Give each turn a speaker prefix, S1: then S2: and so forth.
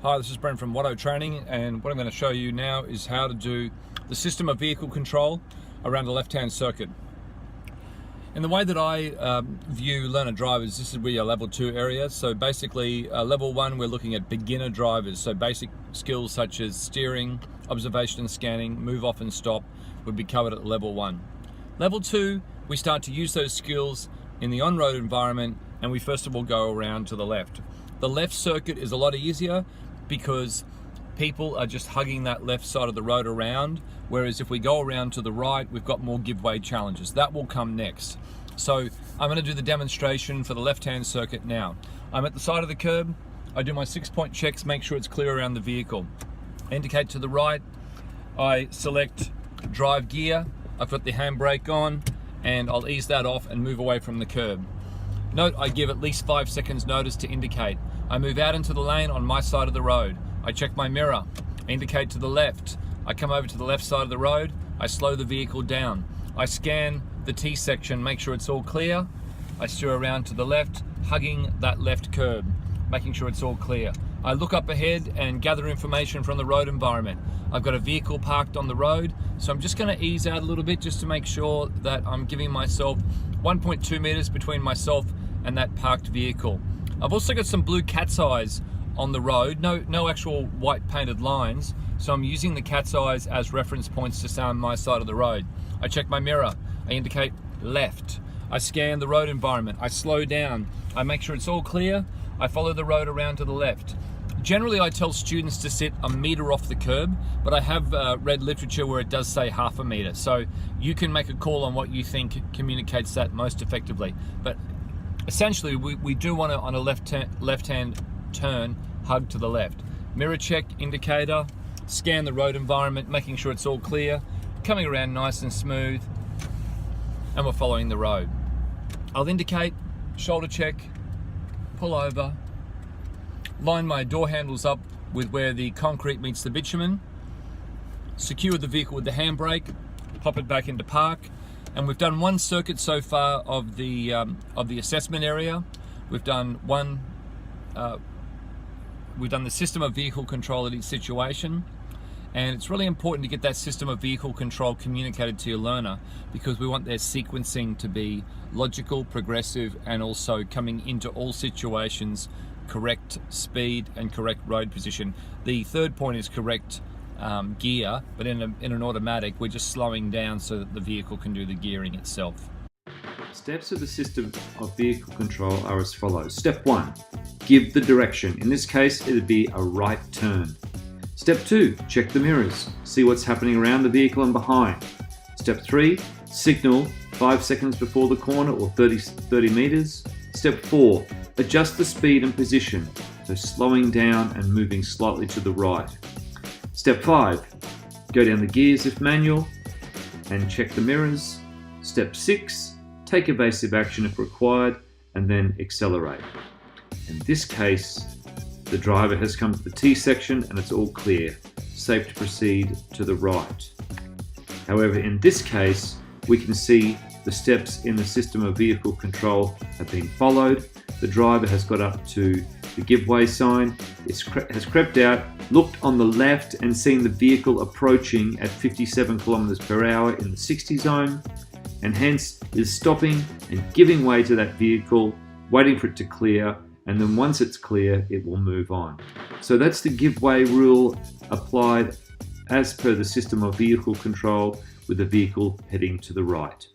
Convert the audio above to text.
S1: Hi, this is Brent from Watto Training, and what I'm going to show you now is how to do the system of vehicle control around the left-hand circuit. In the way that I view learner drivers, this is where your level 2 area. So basically, level 1, we're looking at beginner drivers. So basic skills such as steering, observation and scanning, move off and stop would be covered at level 1. Level 2, we start to use those skills in the on-road environment, and we first of all go around to the left. The left circuit is a lot easier because people are just hugging that left side of the road around, whereas if we go around to the right, we've got more giveaway challenges. That will come next. So I'm going to do the demonstration for the left-hand circuit now. I'm at the side of the curb. I do my 6-point checks, make sure it's clear around the vehicle. Indicate to the right. I select drive gear. I've got the handbrake on, and I'll ease that off and move away from the curb. Note, I give at least 5 seconds notice to indicate. I move out into the lane on my side of the road. I check my mirror, I indicate to the left. I come over to the left side of the road, I slow the vehicle down. I scan the T section, make sure it's all clear. I steer around to the left, hugging that left curb, making sure it's all clear. I look up ahead and gather information from the road environment. I've got a vehicle parked on the road, so I'm just going to ease out a little bit just to make sure that I'm giving myself 1.2 meters between myself and that parked vehicle. I've also got some blue cat's eyes on the road, no actual white painted lines, so I'm using the cat's eyes as reference points to stay on my side of the road. I check my mirror, I indicate left. I scan the road environment, I slow down, I make sure it's all clear, I follow the road around to the left. Generally, I tell students to sit a meter off the curb, but I have read literature where it does say half a meter. So you can make a call on what you think communicates that most effectively. But essentially, we do want to, on a left-hand turn, hug to the left. Mirror check, indicator, scan the road environment, making sure it's all clear, coming around nice and smooth, and we're following the road. I'll indicate, shoulder check, pull over, line my door handles up with where the concrete meets the bitumen, secure the vehicle with the handbrake, pop it back into park, and we've done one circuit so far of the assessment area. We've done the system of vehicle control at each situation, and it's really important to get that system of vehicle control communicated to your learner because we want their sequencing to be logical, progressive, and also coming into all situations correct speed and correct road position. The third point is correct gear, but in an automatic, we're just slowing down so that the vehicle can do the gearing itself.
S2: Steps of the system of vehicle control are as follows. Step 1, give the direction. In this case, it would be a right turn. Step 2, check the mirrors. See what's happening around the vehicle and behind. Step 3, signal 5 seconds before the corner or 30 meters. Step 4, adjust the speed and position, so slowing down and moving slightly to the right. Step 5, go down the gears if manual and check the mirrors. Step 6, take evasive action if required and then accelerate. In this case, the driver has come to the T section and it's all clear, safe to proceed to the right. However, in this case, we can see the steps in the system of vehicle control have been followed. The driver has got up to the giveaway sign, has crept out, looked on the left and seen the vehicle approaching at 57 kilometers per hour in the 60 zone, and hence is stopping and giving way to that vehicle, waiting for it to clear, and then once it's clear, it will move on. So that's the giveaway rule applied as per the system of vehicle control with the vehicle heading to the right.